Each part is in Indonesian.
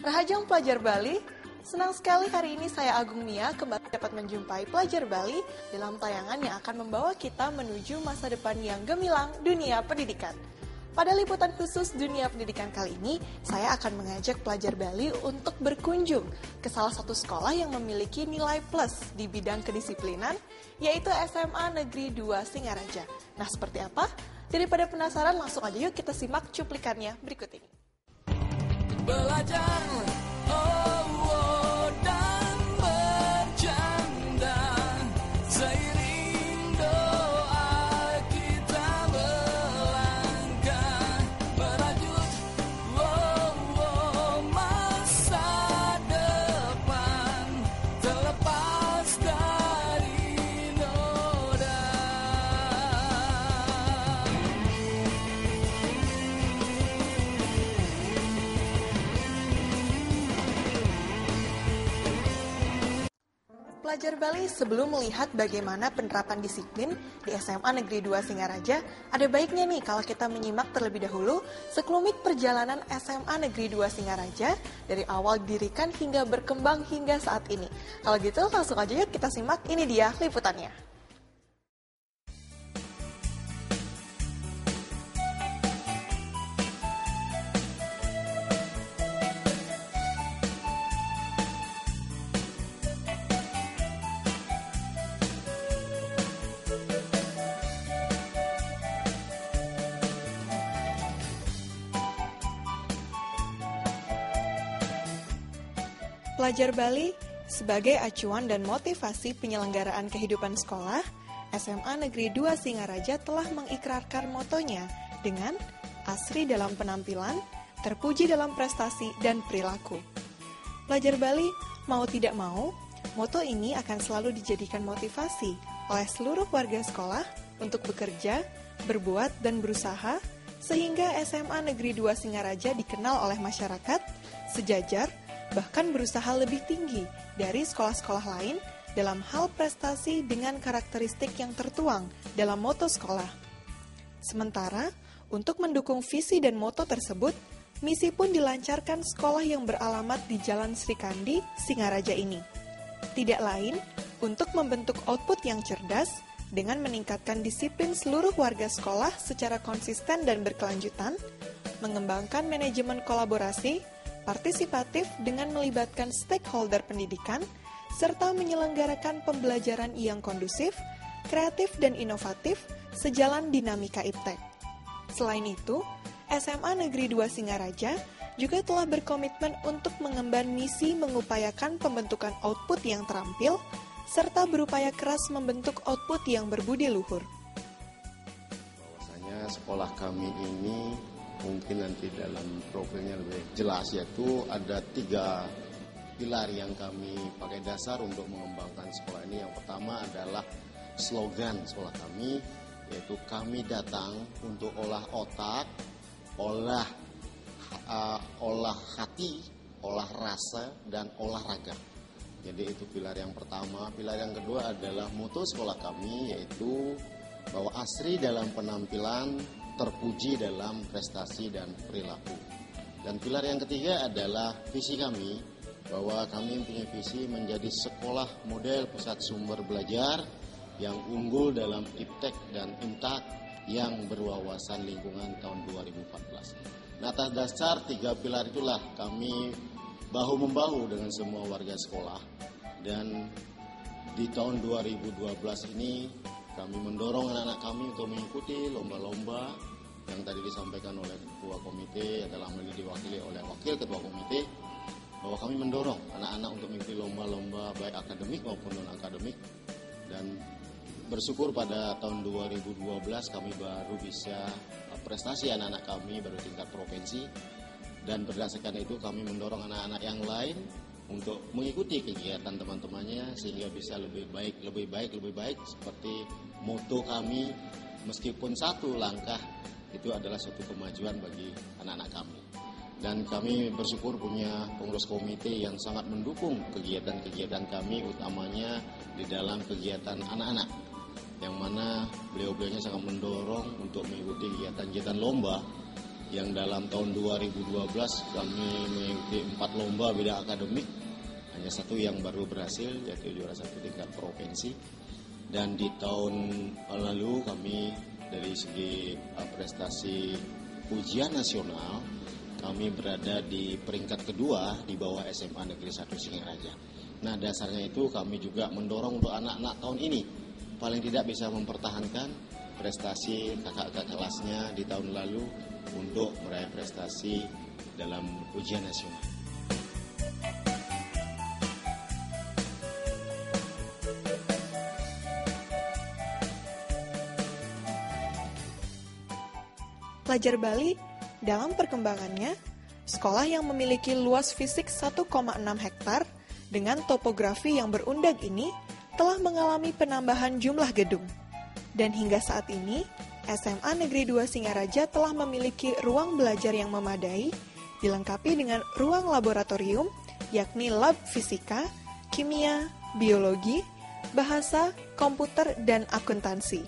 Rahajang pelajar Bali, senang sekali hari ini saya Agung Mia kembali dapat menjumpai pelajar Bali dalam tayangan yang akan membawa kita menuju masa depan yang gemilang dunia pendidikan. Pada liputan khusus dunia pendidikan kali ini, saya akan mengajak pelajar Bali untuk berkunjung ke salah satu sekolah yang memiliki nilai plus di bidang kedisiplinan, yaitu SMA Negeri 2 Singaraja. Nah, seperti apa? Daripada penasaran, langsung aja yuk kita simak cuplikannya berikut ini. Belajar, dan bercanda, seiring doa kita melangkah, merajut masa depan, terlepas dari noda. Pelajar Bali, sebelum melihat bagaimana penerapan disiplin di SMA Negeri 2 Singaraja, ada baiknya nih kalau kita menyimak terlebih dahulu sekelumit perjalanan SMA Negeri 2 Singaraja dari awal didirikan hingga berkembang hingga saat ini. Kalau gitu langsung aja yuk kita simak, ini dia liputannya. Pelajar Bali, sebagai acuan dan motivasi penyelenggaraan kehidupan sekolah, SMA Negeri 2 Singaraja telah mengikrarkan motonya dengan asri dalam penampilan, terpuji dalam prestasi dan perilaku. Pelajar Bali, mau tidak mau, moto ini akan selalu dijadikan motivasi oleh seluruh warga sekolah untuk bekerja, berbuat, dan berusaha, sehingga SMA Negeri 2 Singaraja dikenal oleh masyarakat, sejajar, bahkan berusaha lebih tinggi dari sekolah-sekolah lain dalam hal prestasi dengan karakteristik yang tertuang dalam moto sekolah. Sementara, untuk mendukung visi dan moto tersebut, misi pun dilancarkan sekolah yang beralamat di Jalan Sri Kandi, Singaraja ini. Tidak lain, untuk membentuk output yang cerdas dengan meningkatkan disiplin seluruh warga sekolah secara konsisten dan berkelanjutan, mengembangkan manajemen kolaborasi, partisipatif dengan melibatkan stakeholder pendidikan, serta menyelenggarakan pembelajaran yang kondusif, kreatif, dan inovatif sejalan dinamika IPTEK. Selain itu, SMA Negeri 2 Singaraja juga telah berkomitmen untuk mengemban misi mengupayakan pembentukan output yang terampil, serta berupaya keras membentuk output yang berbudi luhur. Bahwasanya sekolah kami ini mungkin nanti dalam profilnya lebih jelas, yaitu ada 3 pilar yang kami pakai dasar untuk mengembangkan sekolah ini. Yang pertama adalah slogan sekolah kami, yaitu kami datang untuk olah otak, olah hati, olah rasa, dan olahraga. Jadi itu pilar yang pertama. Pilar yang kedua adalah moto sekolah kami, yaitu bahwa asri dalam penampilan, terpuji dalam prestasi dan perilaku. Dan pilar yang ketiga adalah visi kami, bahwa kami punya visi menjadi sekolah model pusat sumber belajar yang unggul dalam IPTEK dan IMTAK yang berwawasan lingkungan tahun 2014. Nah, atas dasar 3 pilar itulah kami bahu-membahu dengan semua warga sekolah, dan di tahun 2012 ini kami mendorong anak-anak kami untuk mengikuti lomba-lomba yang tadi disampaikan oleh ketua komite, adalah diwakili oleh wakil ketua komite, bahwa kami mendorong anak-anak untuk mengikuti lomba-lomba baik akademik maupun non-akademik. Dan bersyukur pada tahun 2012 kami baru bisa prestasi anak-anak kami baru tingkat provinsi, dan berdasarkan itu kami mendorong anak-anak yang lain untuk mengikuti kegiatan teman-temannya sehingga bisa lebih baik seperti moto kami, meskipun satu langkah itu adalah suatu kemajuan bagi anak-anak kami. Dan kami bersyukur punya pengurus komite yang sangat mendukung kegiatan-kegiatan kami, utamanya di dalam kegiatan anak-anak, yang mana beliau-beliaunya sangat mendorong untuk mengikuti kegiatan-kegiatan lomba yang dalam tahun 2012 kami mengikuti 4 lomba bidang akademik. Hanya satu yang baru berhasil, yaitu juara 1 tingkat provinsi. Dan di tahun lalu kami dari segi prestasi ujian nasional, kami berada di peringkat kedua di bawah SMA Negeri 1 Singaraja. Nah, dasarnya itu kami juga mendorong untuk anak-anak tahun ini paling tidak bisa mempertahankan prestasi kakak-kakak kelasnya di tahun lalu untuk meraih prestasi dalam ujian nasional. Pelajar Bali, dalam perkembangannya, sekolah yang memiliki luas fisik 1,6 hektar dengan topografi yang berundak ini telah mengalami penambahan jumlah gedung. Dan hingga saat ini, SMA Negeri 2 Singaraja telah memiliki ruang belajar yang memadai, dilengkapi dengan ruang laboratorium, yakni lab fisika, kimia, biologi, bahasa, komputer, dan akuntansi.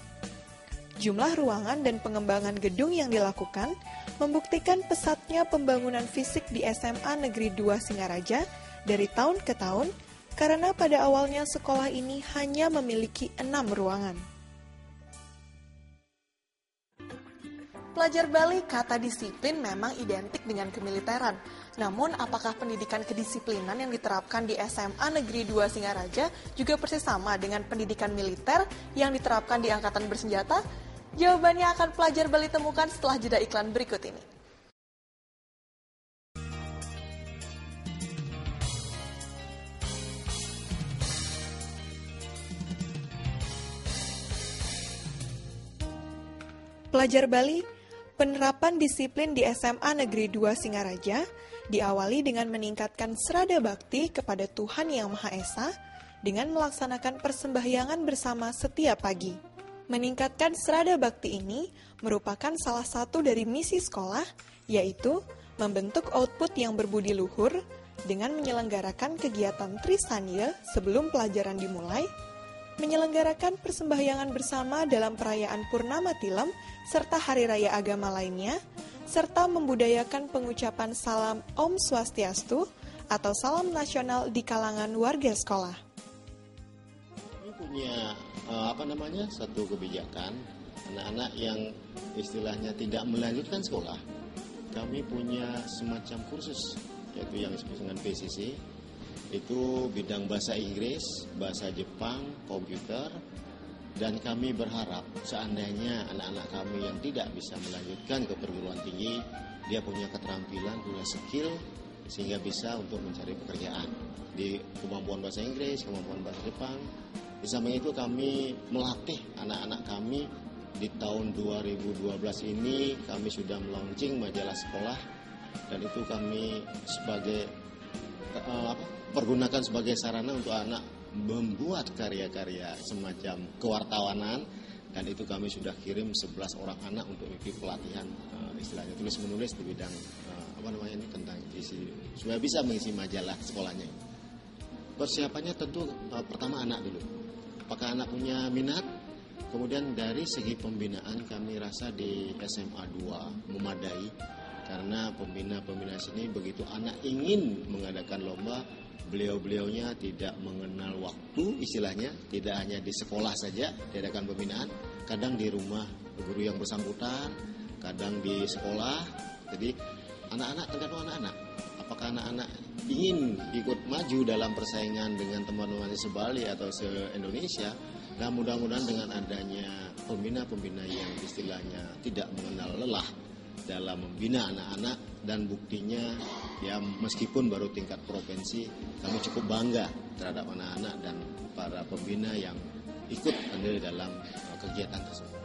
Jumlah ruangan dan pengembangan gedung yang dilakukan membuktikan pesatnya pembangunan fisik di SMA Negeri 2 Singaraja dari tahun ke tahun, karena pada awalnya sekolah ini hanya memiliki 6 ruangan. Pelajar Bali, kata disiplin memang identik dengan kemiliteran. Namun, apakah pendidikan kedisiplinan yang diterapkan di SMA Negeri 2 Singaraja juga persis sama dengan pendidikan militer yang diterapkan di Angkatan Bersenjata? Jawabannya akan pelajar Bali temukan setelah jeda iklan berikut ini. Pelajar Bali, penerapan disiplin di SMA Negeri 2 Singaraja diawali dengan meningkatkan serada bakti kepada Tuhan Yang Maha Esa dengan melaksanakan persembahyangan bersama setiap pagi. Meningkatkan serada bakti ini merupakan salah satu dari misi sekolah, yaitu membentuk output yang berbudi luhur dengan menyelenggarakan kegiatan Trisanya sebelum pelajaran dimulai, menyelenggarakan persembahyangan bersama dalam perayaan Purnama Tilem serta hari raya agama lainnya, serta membudayakan pengucapan salam Om Swastiastu atau salam nasional di kalangan warga sekolah. Kami punya satu kebijakan anak-anak yang istilahnya tidak melanjutkan sekolah. Kami punya semacam kursus, yaitu yang disebut dengan PCC. Itu bidang bahasa Inggris, bahasa Jepang, komputer, dan kami berharap seandainya anak-anak kami yang tidak bisa melanjutkan ke perguruan tinggi, dia punya keterampilan, punya skill, sehingga bisa untuk mencari pekerjaan di kemampuan bahasa Inggris, kemampuan bahasa Jepang. Di samping itu kami melatih anak-anak kami. Di tahun 2012 ini kami sudah melaunching majalah sekolah, dan itu kami pergunakan sebagai sarana untuk anak membuat karya-karya semacam kewartawanan, dan itu kami sudah kirim 11 orang anak untuk ikut pelatihan istilahnya tulis menulis di bidang tentang isi supaya bisa mengisi majalah sekolahnya. Persiapannya tentu pertama anak dulu. Apakah anak punya minat? Kemudian dari segi pembinaan kami rasa di SMA 2 memadai, karena pembina-pembina sini begitu anak ingin mengadakan lomba, beliau-beliaunya tidak mengenal waktu, istilahnya tidak hanya di sekolah saja diadakan pembinaan, kadang di rumah guru yang bersangkutan, kadang di sekolah. Jadi anak-anak tergantung anak-anak. Apakah anak-anak ingin ikut maju dalam persaingan dengan teman-teman se-Bali atau se-Indonesia? Dan mudah-mudahan dengan adanya pembina-pembina yang istilahnya tidak mengenal lelah dalam membina anak-anak, dan buktinya ya meskipun baru tingkat provinsi, kami cukup bangga terhadap anak-anak dan para pembina yang ikut andil dalam kegiatan tersebut.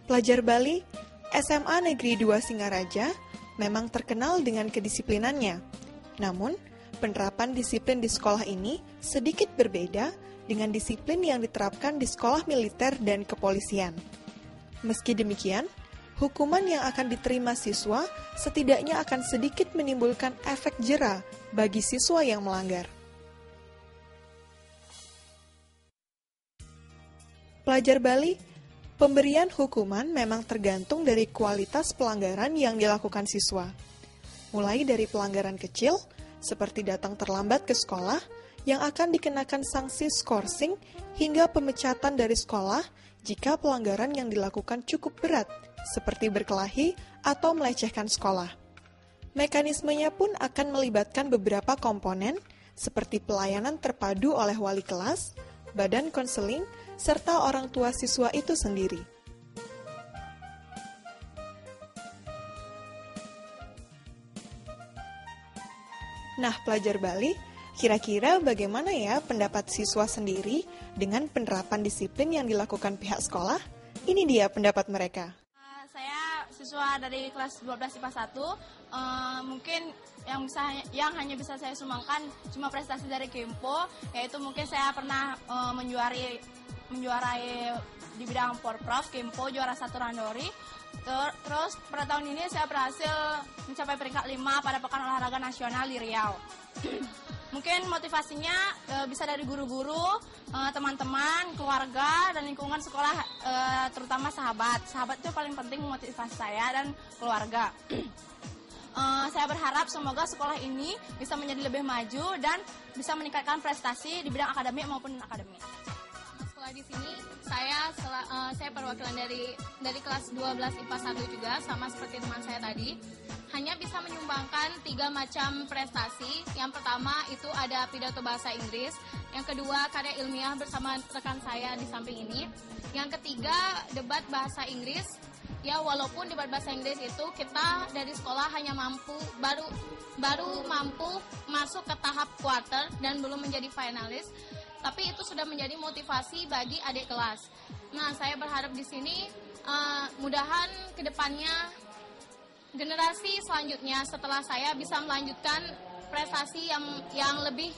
Pelajar Bali, SMA Negeri 2 Singaraja memang terkenal dengan kedisiplinannya. Namun, penerapan disiplin di sekolah ini sedikit berbeda dengan disiplin yang diterapkan di sekolah militer dan kepolisian. Meski demikian, hukuman yang akan diterima siswa setidaknya akan sedikit menimbulkan efek jera bagi siswa yang melanggar. Pelajar Bali, pemberian hukuman memang tergantung dari kualitas pelanggaran yang dilakukan siswa. Mulai dari pelanggaran kecil, seperti datang terlambat ke sekolah, yang akan dikenakan sanksi skorsing hingga pemecatan dari sekolah jika pelanggaran yang dilakukan cukup berat, seperti berkelahi atau melecehkan sekolah. Mekanismenya pun akan melibatkan beberapa komponen, seperti pelayanan terpadu oleh wali kelas, badan konseling, serta orang tua siswa itu sendiri. Nah, pelajar Bali, kira-kira bagaimana ya pendapat siswa sendiri dengan penerapan disiplin yang dilakukan pihak sekolah? Ini dia pendapat mereka. Saya siswa dari kelas 12 IPA 1, mungkin yang hanya bisa saya sumbangkan cuma prestasi dari Kempo, yaitu mungkin saya pernah menjuarai di bidang Porprov, Kempo juara 1 Randori. Terus pada tahun ini saya berhasil mencapai peringkat 5 pada Pekan Olahraga Nasional di Riau. Mungkin motivasinya bisa dari guru-guru, teman-teman, keluarga, dan lingkungan sekolah, terutama sahabat. Sahabat itu paling penting motivasi saya dan keluarga. Saya berharap semoga sekolah ini bisa menjadi lebih maju dan bisa meningkatkan prestasi di bidang akademik maupun akademik. Sekolah di sini saya perwakilan dari kelas 12 IPA 1 juga, sama seperti teman saya tadi. Hanya bisa menyumbangkan 3 macam prestasi. Yang pertama itu ada pidato bahasa Inggris, yang kedua karya ilmiah bersama rekan saya di samping ini, yang ketiga debat bahasa Inggris. Ya, walaupun debat bahasa Inggris itu kita dari sekolah hanya baru mampu masuk ke tahap quarter dan belum menjadi finalis, tapi itu sudah menjadi motivasi bagi adik kelas. Nah, saya berharap di sini mudahan kedepannya generasi selanjutnya setelah saya bisa melanjutkan prestasi yang lebih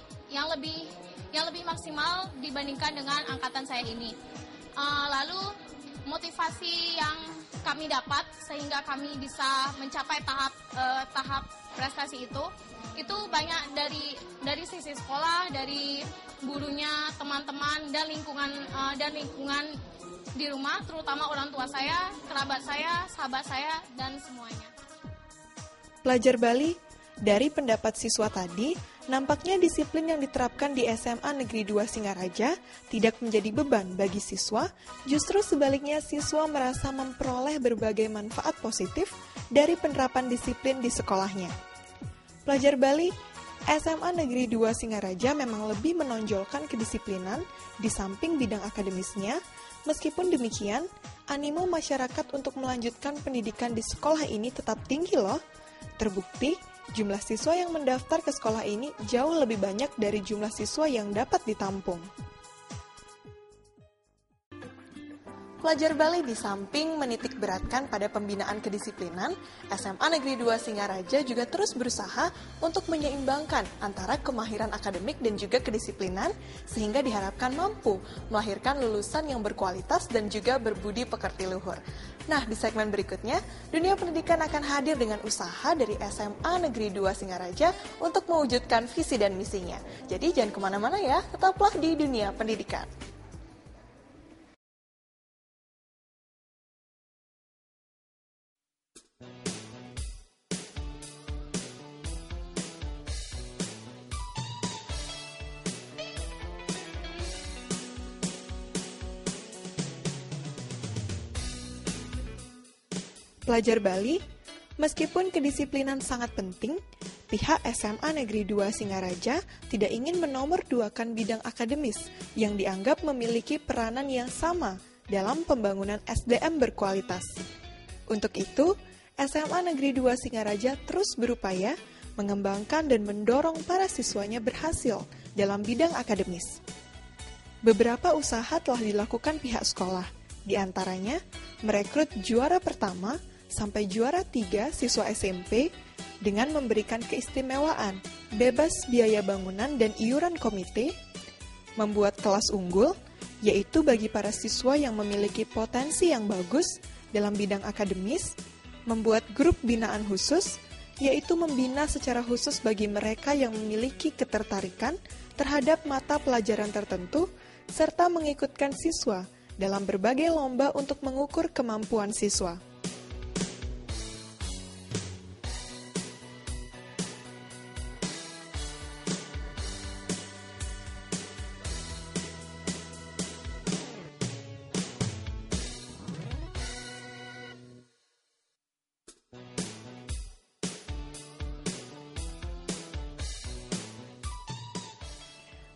maksimal dibandingkan dengan angkatan saya ini. Lalu motivasi yang kami dapat sehingga kami bisa mencapai tahap prestasi itu banyak dari sisi sekolah, dari gurunya, teman-teman, dan lingkungan di rumah, terutama orang tua saya, kerabat saya, sahabat saya, dan semuanya. Pelajar Bali, dari pendapat siswa tadi, nampaknya disiplin yang diterapkan di SMA Negeri 2 Singaraja tidak menjadi beban bagi siswa, justru sebaliknya siswa merasa memperoleh berbagai manfaat positif dari penerapan disiplin di sekolahnya. Pelajar Bali, SMA Negeri 2 Singaraja memang lebih menonjolkan kedisiplinan di samping bidang akademisnya. Meskipun demikian, animo masyarakat untuk melanjutkan pendidikan di sekolah ini tetap tinggi loh. Terbukti, jumlah siswa yang mendaftar ke sekolah ini jauh lebih banyak dari jumlah siswa yang dapat ditampung. Pelajar Bali di samping menitik beratkan pada pembinaan kedisiplinan, SMA Negeri 2 Singaraja juga terus berusaha untuk menyeimbangkan antara kemahiran akademik dan juga kedisiplinan, sehingga diharapkan mampu melahirkan lulusan yang berkualitas dan juga berbudi pekerti luhur. Nah, di segmen berikutnya, dunia pendidikan akan hadir dengan usaha dari SMA Negeri 2 Singaraja untuk mewujudkan visi dan misinya. Jadi jangan kemana-mana ya, tetaplah di dunia pendidikan. Pelajar Bali, meskipun kedisiplinan sangat penting, pihak SMA Negeri 2 Singaraja tidak ingin menomorduakan bidang akademis yang dianggap memiliki peranan yang sama dalam pembangunan SDM berkualitas. Untuk itu, SMA Negeri 2 Singaraja terus berupaya mengembangkan dan mendorong para siswanya berhasil dalam bidang akademis. Beberapa usaha telah dilakukan pihak sekolah, di antaranya merekrut juara pertama sampai juara 3 siswa SMP dengan memberikan keistimewaan, bebas biaya bangunan dan iuran komite, membuat kelas unggul, yaitu bagi para siswa yang memiliki potensi yang bagus dalam bidang akademis, membuat grup binaan khusus, yaitu membina secara khusus bagi mereka yang memiliki ketertarikan terhadap mata pelajaran tertentu, serta mengikutkan siswa dalam berbagai lomba untuk mengukur kemampuan siswa.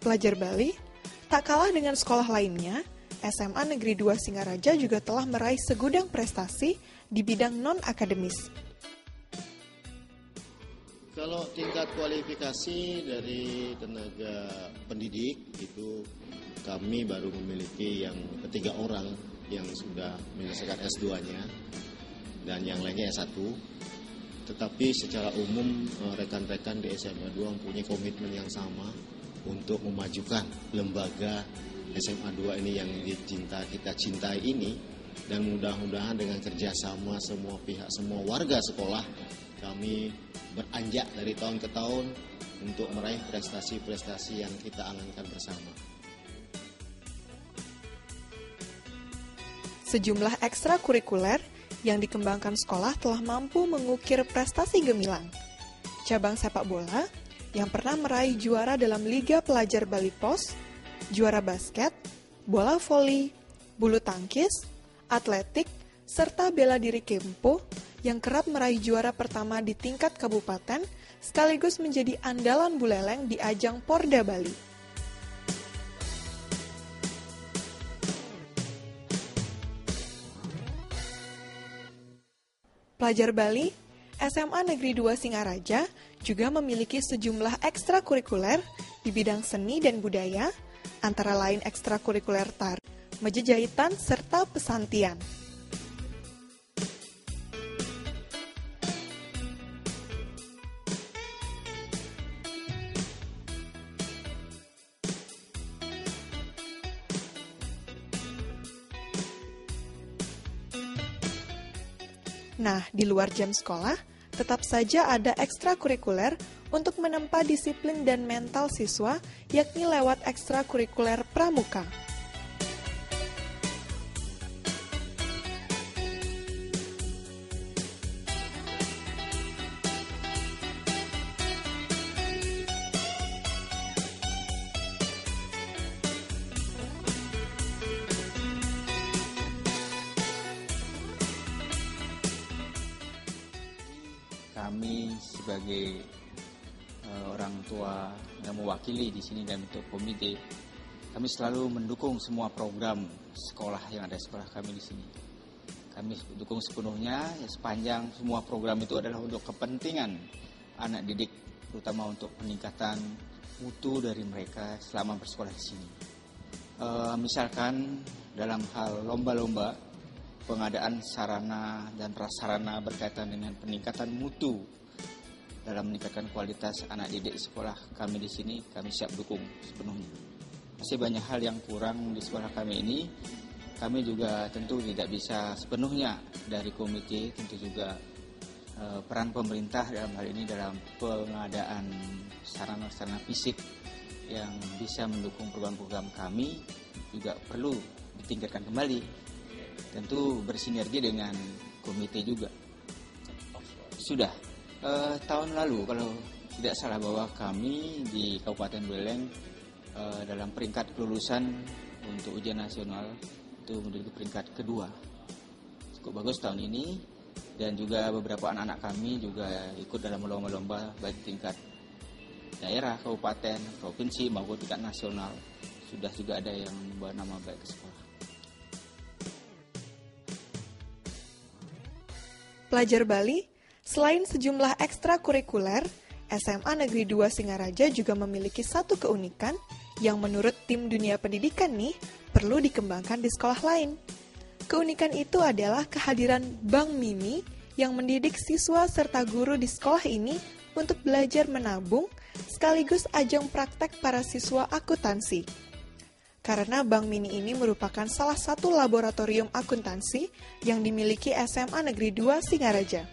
Pelajar Bali, tak kalah dengan sekolah lainnya, SMA Negeri 2 Singaraja juga telah meraih segudang prestasi di bidang non-akademis. Kalau tingkat kualifikasi dari tenaga pendidik itu kami baru memiliki yang 3 orang yang sudah menyelesaikan S2-nya dan yang lainnya S1. Tetapi secara umum rekan-rekan di SMA 2 mempunyai komitmen yang sama untuk memajukan lembaga SMA 2 ini yang kita cintai ini, dan mudah-mudahan dengan kerjasama semua pihak, semua warga sekolah, kami beranjak dari tahun ke tahun untuk meraih prestasi-prestasi yang kita angankan bersama. Sejumlah ekstrakurikuler yang dikembangkan sekolah telah mampu mengukir prestasi gemilang. Cabang sepak bola yang pernah meraih juara dalam Liga Pelajar Bali Pos, juara basket, bola voli, bulu tangkis, atletik, serta bela diri Kempo yang kerap meraih juara pertama di tingkat kabupaten sekaligus menjadi andalan buleleng di ajang Porda Bali. Pelajar Bali, SMA Negeri 2 Singaraja juga memiliki sejumlah ekstrakurikuler di bidang seni dan budaya, antara lain ekstrakurikuler tari, mejejahitan, serta pesantian. Nah, di luar jam sekolah, tetap saja ada ekstrakurikuler untuk menempa disiplin dan mental siswa, yakni lewat ekstrakurikuler pramuka. Kami sebagai orang tua yang mewakili di sini dan untuk komite, kami selalu mendukung semua program sekolah yang ada sekolah kami di sini. Kami dukung sepenuhnya, sepanjang semua program itu adalah untuk kepentingan anak didik, terutama untuk peningkatan mutu dari mereka selama bersekolah di sini. Misalkan dalam hal lomba-lomba, pengadaan sarana dan prasarana berkaitan dengan peningkatan mutu dalam meningkatkan kualitas anak didik sekolah kami di sini, kami siap dukung sepenuhnya. Masih banyak hal yang kurang di sekolah kami ini, kami juga tentu tidak bisa sepenuhnya dari komite, tentu juga peran pemerintah dalam hal ini dalam pengadaan sarana-sarana fisik yang bisa mendukung program-program kami juga perlu ditingkatkan kembali. Tentu bersinergi dengan komite juga. Sudah tahun lalu kalau tidak salah bahwa kami di Kabupaten Buleleng dalam peringkat kelulusan untuk ujian nasional itu menduduki peringkat kedua. Cukup bagus tahun ini, dan juga beberapa anak-anak kami juga ikut dalam lomba-lomba baik tingkat daerah, kabupaten, provinsi maupun tingkat nasional. Sudah juga ada yang membawa nama baik ke sekolah. Pelajar Bali, selain sejumlah ekstrakurikuler, SMA Negeri 2 Singaraja juga memiliki satu keunikan yang menurut tim dunia pendidikan nih perlu dikembangkan di sekolah lain. Keunikan itu adalah kehadiran Bank Mimi yang mendidik siswa serta guru di sekolah ini untuk belajar menabung sekaligus ajang praktek para siswa akuntansi. karena Bank Mini ini merupakan salah satu laboratorium akuntansi yang dimiliki SMA Negeri 2 Singaraja.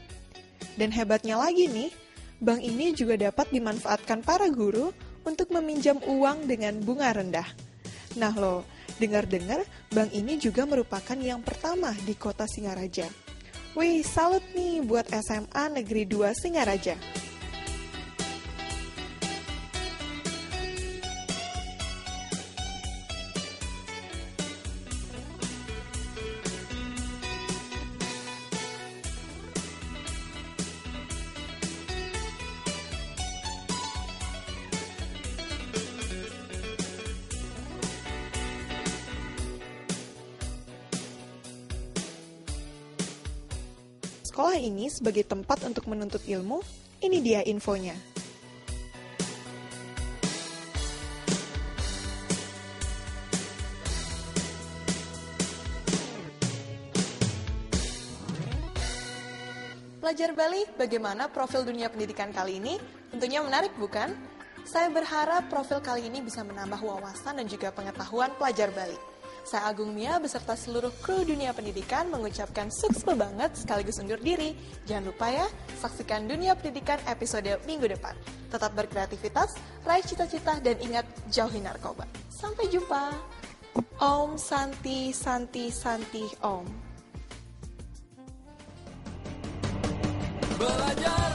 Dan hebatnya lagi nih, bank ini juga dapat dimanfaatkan para guru untuk meminjam uang dengan bunga rendah. Nah loh, dengar-dengar bank ini juga merupakan yang pertama di kota Singaraja. Wih, salut nih buat SMA Negeri 2 Singaraja. Sekolah ini sebagai tempat untuk menuntut ilmu, ini dia infonya. Pelajar Bali, bagaimana profil dunia pendidikan kali ini? Tentunya menarik, bukan? Saya berharap profil kali ini bisa menambah wawasan dan juga pengetahuan pelajar Bali. Saya Agung Mia beserta seluruh kru dunia pendidikan mengucapkan sukses banget sekaligus undur diri. Jangan lupa ya, saksikan Dunia Pendidikan episode minggu depan. Tetap berkreativitas, raih cita-cita, dan ingat jauhi narkoba. Sampai jumpa. Om Santi Santi Santi Om. Belajar